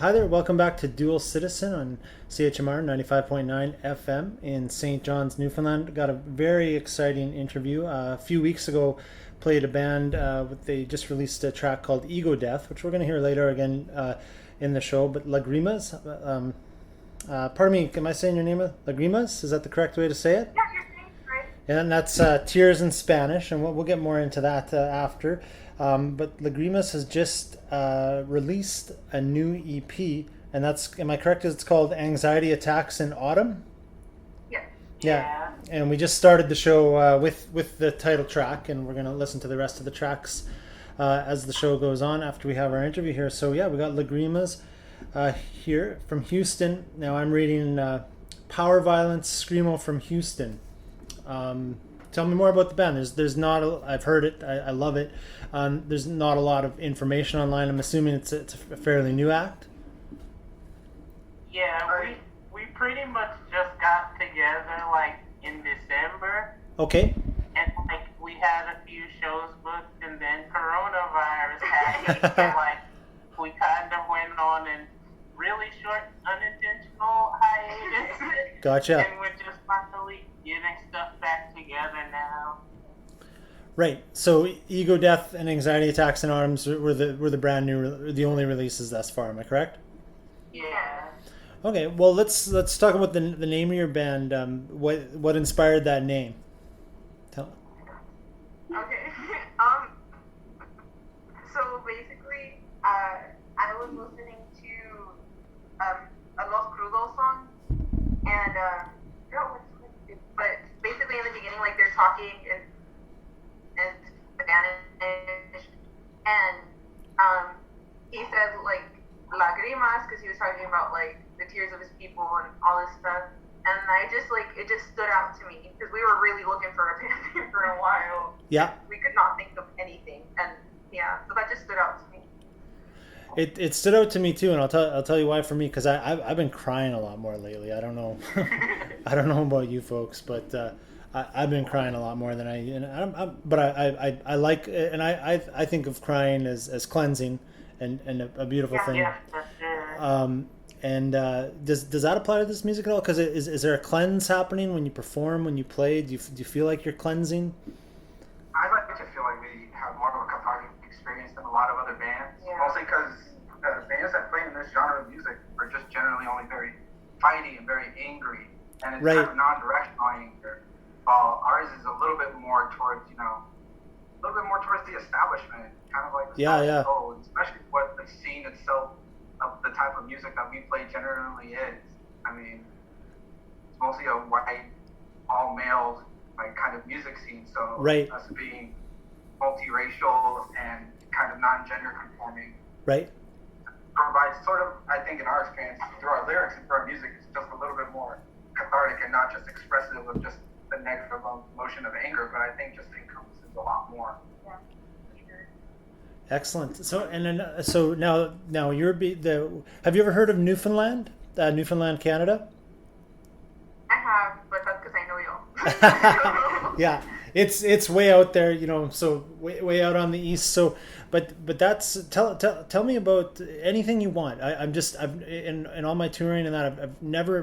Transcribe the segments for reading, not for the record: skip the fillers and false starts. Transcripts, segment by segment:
Hi there, welcome back to Dual Citizen on CHMR 95.9 FM in St. John's, Newfoundland. Got a very exciting interview. A few weeks ago, played a band, they just released a track called Ego Death, which we're going to hear later again in the show. But Lagrimas, pardon me, am I saying your name? Lagrimas? Is that the correct way to say it? Yeah, your name's right. And that's tears in Spanish, and we'll get more into that after. But Lagrimas has just released a new EP, and that's, am I correct? It's called Anxiety Attacks in Autumn? Yeah. Yeah. And we just started the show with the title track, and we're going to listen to the rest of the tracks as the show goes on after we have our interview here. So, yeah, we got Lagrimas here from Houston. Now I'm reading Power Violence Screamo from Houston. Tell me more about the band. There's not I've heard it. I love it. There's not a lot of information online. I'm assuming it's a fairly new act. Yeah, we pretty much just got together like in December, Okay. and like we had a few shows booked, and then coronavirus happened. So like we kind of went on a really short unintentional hiatus. Gotcha. And we're just finally getting stuff back together now. Right. So Ego Death and Anxiety Attacks in Autumn were the brand new, the only releases thus far. Am I correct? Yeah. Okay. Well, let's talk about the name of your band. What inspired that name? Tell. Okay. So basically, I was listening to a Los Crudos song, and but basically in the beginning, like they're talking in Spanish, and he said like Lagrimas because he was talking about like the tears of his people and all this stuff. And I just like it just stood out to me because we were really looking for a band name for a while. Yeah. We could not think of anything, and yeah, so that just stood out to me. It stood out to me too, and I'll tell you why for me, because I've been crying a lot more lately. I don't know, I don't know about you folks, but I've been crying a lot more than I like, and I think of crying as cleansing and a beautiful thing. Yeah, for sure. And does that apply to this music at all? Because is there a cleanse happening when you perform, when you play? Do you feel like you're cleansing? I like to feel like we have more of a cathartic experience than a lot of other bands. Yeah. Mostly because the bands that play in this genre of music are just generally only very fighty and very angry, and it's Right. kind of non-directional anger. While ours is a little bit more towards, a little bit more towards the establishment, kind of like the Yeah, status yeah. quo, especially what the scene itself of the type of music that we play generally is. I mean, it's mostly a white, all male like kind of music scene. So Right. us being multiracial and kind of non-gender conforming Right. provides sort of, I think, in our experience, through our lyrics and through our music, it's just a little bit more cathartic and not just expressive of just the negative emotion of anger, but I think just encompasses a lot more. Yeah, for sure. Excellent. So so now have you ever heard of Newfoundland? Newfoundland, Canada? I have, but that's because I know you. Yeah, it's way out there, so way out on the east. So, but that's tell me about anything you want. I've in all my touring and that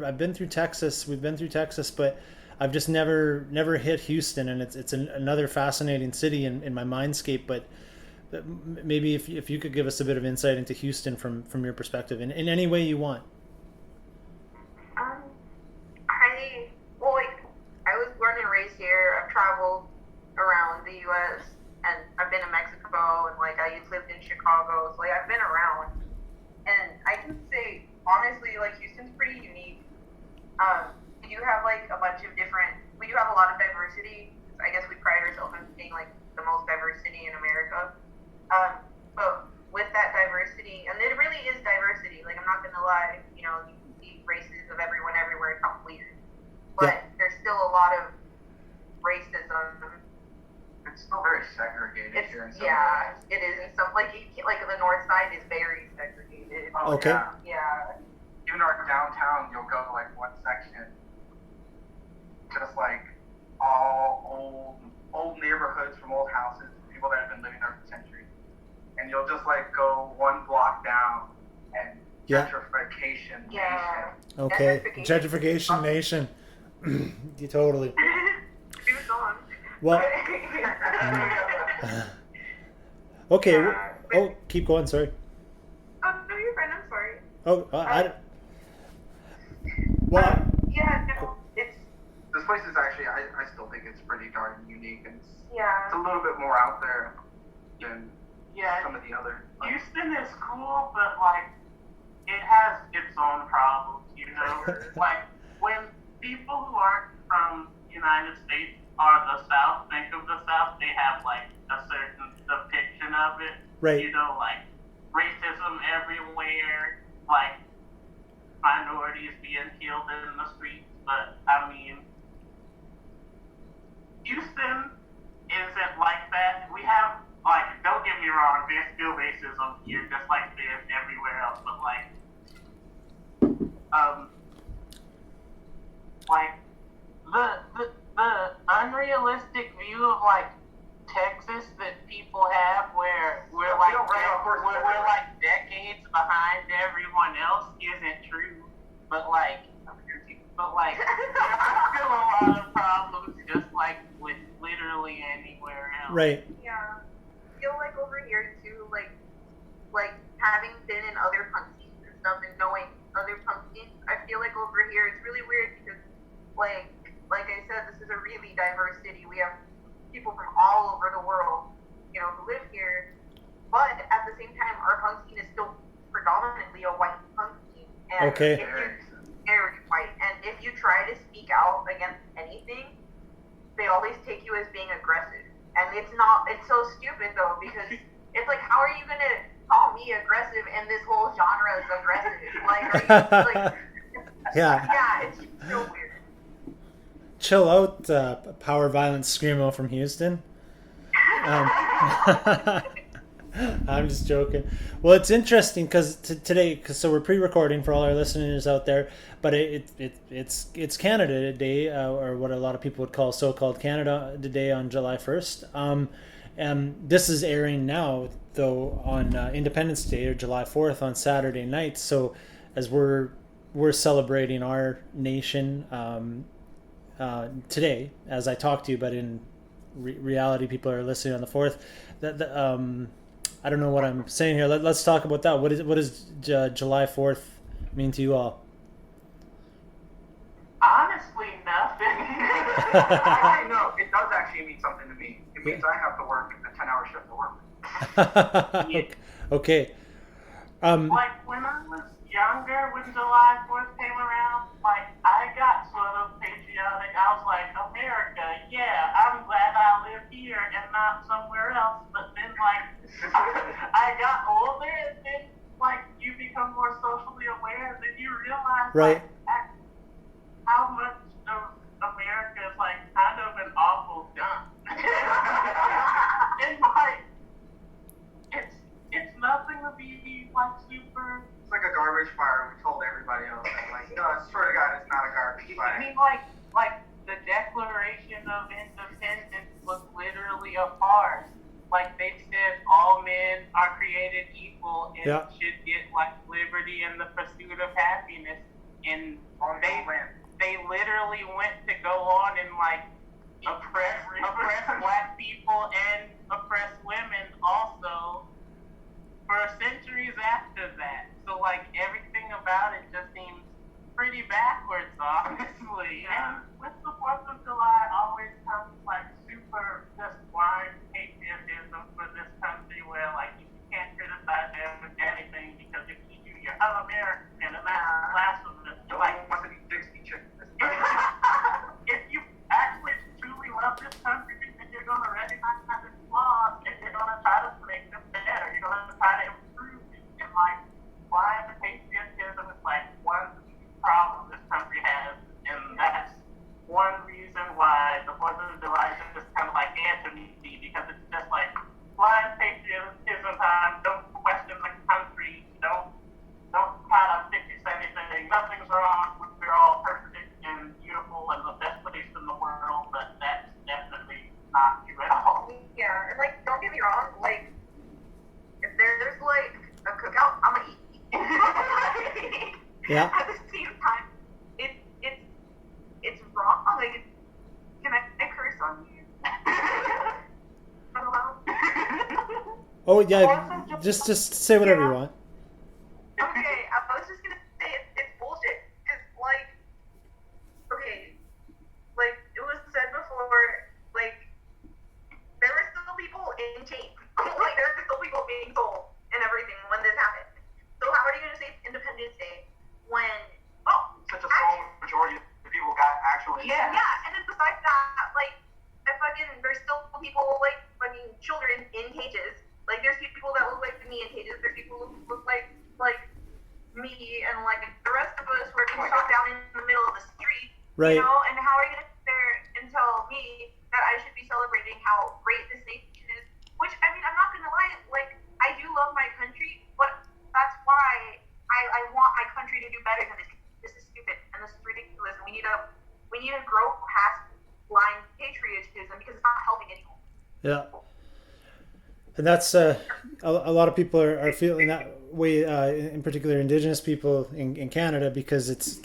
I've been through Texas. We've been through Texas, but I've just never hit Houston, and it's another fascinating city in my mindscape. But maybe if you could give us a bit of insight into Houston from your perspective in any way you want. I was born and raised here. I've traveled around the U.S. and I've been to Mexico, and like I lived in Chicago. So like I've been around, and I can say honestly, like Houston's pretty unique. We do have like a bunch of different. We do have a lot of diversity. I guess we pride ourselves on being like the most diverse city in America. But with that diversity, and it really is diversity. Like I'm not gonna lie, you can see races of everyone everywhere. It's not weird, but there's still a lot of racism. It's still very segregated here in some Yeah, ways. it is in some like the north side is very segregated. Oh, Okay. yeah. Yeah. Even our downtown, you'll go to like one section, just like all old neighborhoods from old houses, people that have been living there for centuries. And you'll just like go one block down, and Yeah. gentrification Yeah. Okay. Gentrification. Gentrification nation. You totally. Do song. Well. Okay. Yeah. Oh, keep going. Sorry. Oh, no, you're fine. I'm sorry. Oh, well. Yeah, no, it's This place is actually, I still think it's pretty darn unique, and it's yeah. a little bit more out there than Yeah, some of the other. Houston is cool, but like it has its own problems, you know. Like when people who aren't from the United States or the South think of the South, they have like a certain depiction of it. Right. You know, like racism everywhere, like minorities being killed in the streets. But I mean, Houston isn't like that. We have, like, don't get me wrong, there's still racism here, just like there's everywhere else, but like the unrealistic view of like Texas that people have, where we're like we're like decades behind everyone else, isn't true. But like there's still a lot of problems, just like with literally anywhere else. Right. Yeah. I feel like over here too, like having been in other countries and stuff and knowing other countries, I feel like over here it's really weird because like I said, this is a really diverse city. We have people from all over the world, who live here. But at the same time, our punk scene is still predominantly a white punk scene. And Okay. Very white. And if you try to speak out against anything, they always take you as being aggressive. And it's so stupid though, because it's like, how are you gonna call me aggressive and this whole genre is aggressive? Like, are you, like, Yeah. yeah, it's so weird. Chill out, power violence screamo from Houston. I'm just joking. Well, it's interesting because today, so we're pre-recording for all our listeners out there, but it's Canada Day, or what a lot of people would call so-called Canada Day on July 1st. And this is airing now, though, on Independence Day or July 4th on Saturday night. So as we're celebrating our nation today, as I talk to you, but in reality, people are listening on the 4th. I don't know what I'm saying here. Let's talk about that. What does July 4th mean to you all? Honestly, nothing. I know, it does actually mean something to me. It means I have to work a 10-hour shift to work. Yeah. Okay. Like when I was younger, when July 4th came around, like I got sort of patriotic. I was like, America, yeah, I'm glad I live here and not somewhere else. But then like I got older, and then like you become more socially aware, then you realize Right. like how much of America is like kind of an awful dump. And like it's nothing to be like super. It's like a garbage fire. We told everybody else. Like, no, I swear to God, it's not a garbage I fire. mean, like the Declaration of Independence was literally a farce. Like they said, all men are created equal and Yeah. should get like liberty and the pursuit of happiness. And they literally went to go on and like oppress black people and oppress women also for centuries after that. So like everything about it just seems pretty backwards, honestly. And with the 4th of July always comes like super just blind patriotism for this country where like you can't criticize anything because if you do, you're un-American and that's blasphemous. Like, Want to be 60 chickens. if you actually truly love this country, then you're going to recognize its flaws and you're going to try to make them better. You're going to try to improve it. And like, blind patriotism is like one problem this country has, and that's Yeah. At the same time, it's wrong. Like, can I curse on you? Oh yeah, just say whatever you want. Okay, I was just gonna say it's bullshit. Cause okay, like it was said before, like there were still people in chains. Like there were still people being sold and everything when this happened. So how are you gonna say it's Independence Day when such a small majority of people got actually? Yeah, and then besides that, like there's still people like fucking children in cages. Like there's people that look like me in cages. There's people who look like me and like the rest of us who are being shot down in the middle of the street. Right. You know, and how are you gonna sit there and tell me that I should be celebrating how great this nation is? Which I mean, I'm not gonna lie, like I do love my country, but that's why I want my country to do better than this. This is stupid and this is ridiculous. And we need to grow past blind patriotism because it's not helping anyone. Yeah. And that's a lot of people are feeling that way, in particular Indigenous people in Canada, because it's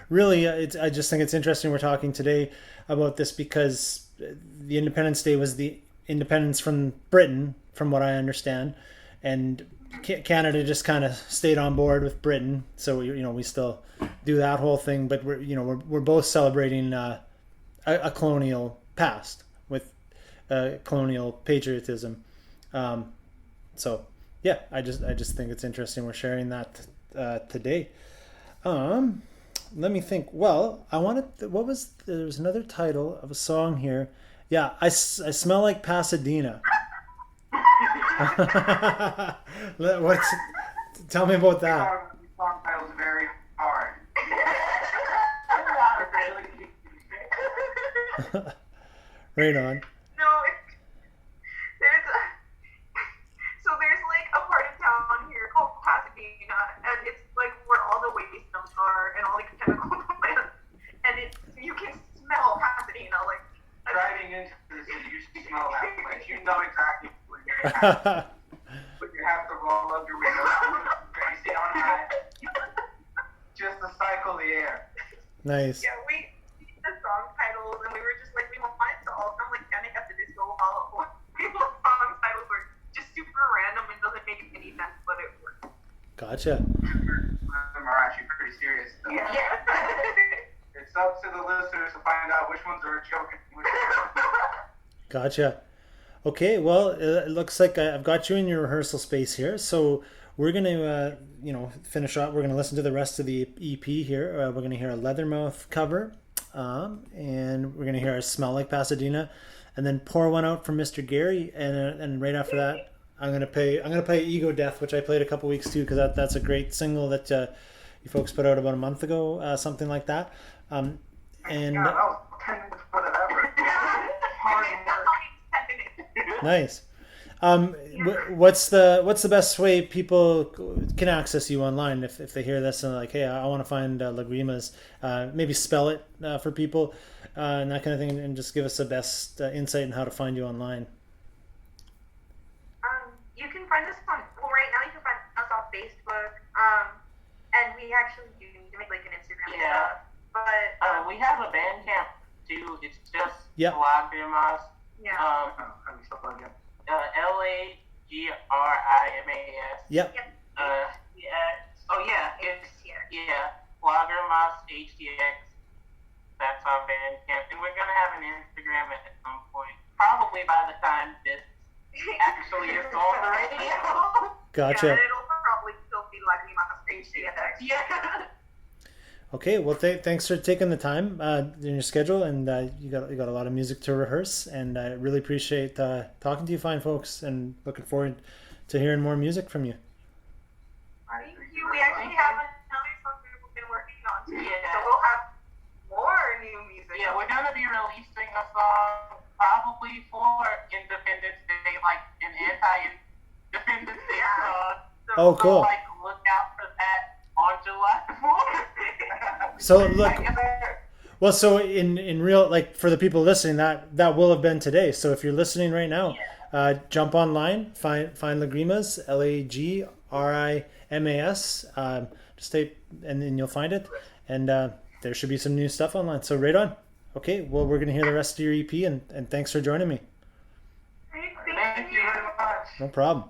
really I just think it's interesting we're talking today about this because the Independence Day was the independence from Britain, from what I understand, and Canada just kind of stayed on board with Britain. So we still do that whole thing, but we're both celebrating a colonial past with colonial patriotism. So yeah, I just think it's interesting we're sharing that today. Let me think. Well, there was another title of a song here. Yeah, I smell like Pasadena. Tell me about that. The song title is very hard. Right on. There's like a part of town here called Pasadena, and it's like where all the waste dumps are and all the chemical plants, and you can smell Pasadena. Like driving into the city, you smell that place. You know exactly where you're at. But you have to roll up your windows, face down high, just to cycle the air. Nice. Yeah, we the song titles, and we were just like, we wanted to all sound like Panic at the Disco. All people's song titles were just super random and doesn't make any sense, but it works. Gotcha. Some are actually pretty serious. Though. Yeah. It's up to the listeners to find out which ones are a joke and which ones are. Gotcha. Okay, well, it looks like I've got you in your rehearsal space here, so we're going to, finish up. We're going to listen to the rest of the EP here. We're going to hear a Leathermouth cover, and we're going to hear a Smell Like Pasadena, and then pour one out from Mr. Gary, and right after that, I'm going to play Ego Death, which I played a couple weeks too, because that's a great single that you folks put out about a month ago, something like that. And yeah, that was 10 minutes for the effort. Nice. What's the best way people can access you online if they hear this and like, hey, I want to find Lagrimas? Maybe spell it for people and that kind of thing, and just give us the best insight on how to find you online. You can find us right now you can find us on Facebook. And we actually do need to make like an Instagram and stuff. But we have a Bandcamp too. It's just Lagrimas. Yeah. How do you spell it again? Lagrimas. Yep. It's Lagrimas HTX. That's our Bandcamp, and we're gonna have an Instagram at some point. Probably by the time this actually is on the radio. Gotcha. Yeah, and it'll probably still be Lagrimas HTX. Yeah. Okay, well, thanks for taking the time in your schedule, and you got a lot of music to rehearse, and I really appreciate talking to you fine folks, and looking forward to hearing more music from you. Thank you. We actually have another song we've been working on too, Yeah. so we'll have more new music. Yeah, we're gonna be releasing a song probably for Independence Day, like an anti-Independence Day song. Oh, cool. So, like, look out for that on July 4th. So look, well, so in real, like for the people listening, that will have been today. So if you're listening right now, jump online, find Lagrimas, Lagrimas. Just type, and then you'll find it. And there should be some new stuff online. So right on. Okay, well, we're going to hear the rest of your EP, and thanks for joining me. Thank you very much. No problem.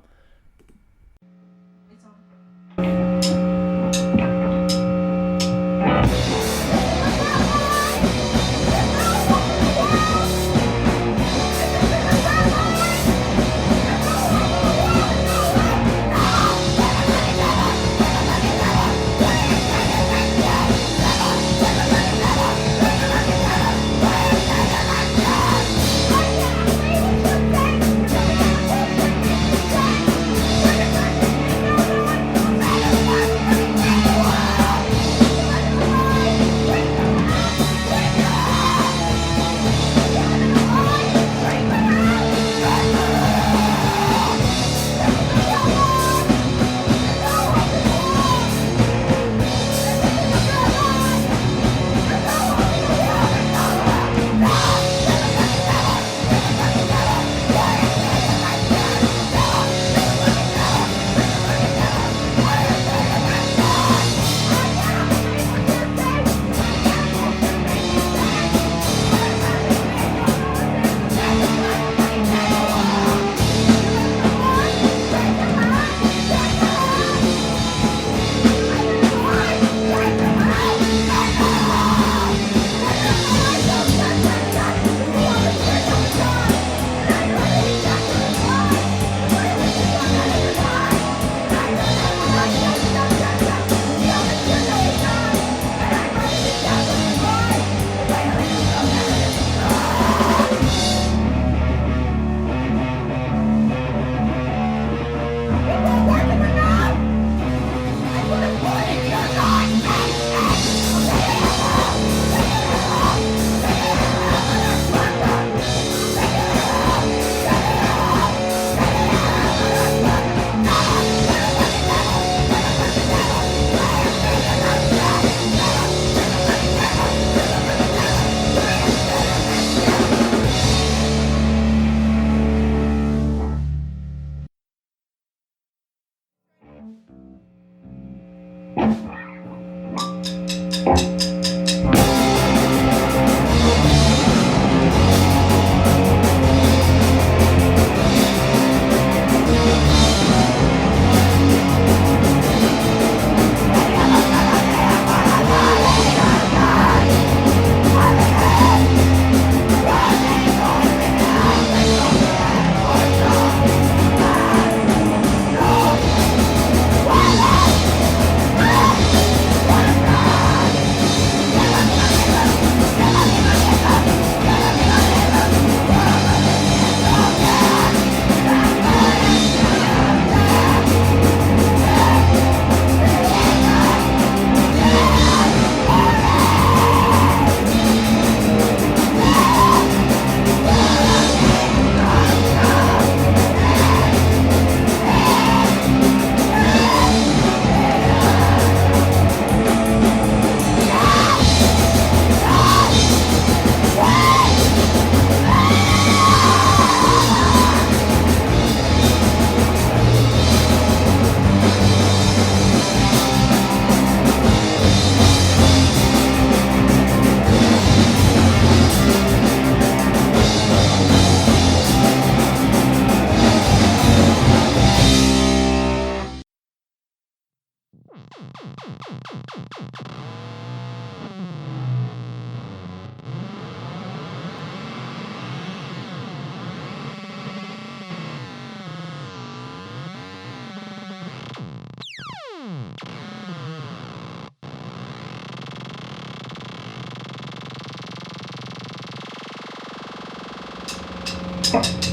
Fuck.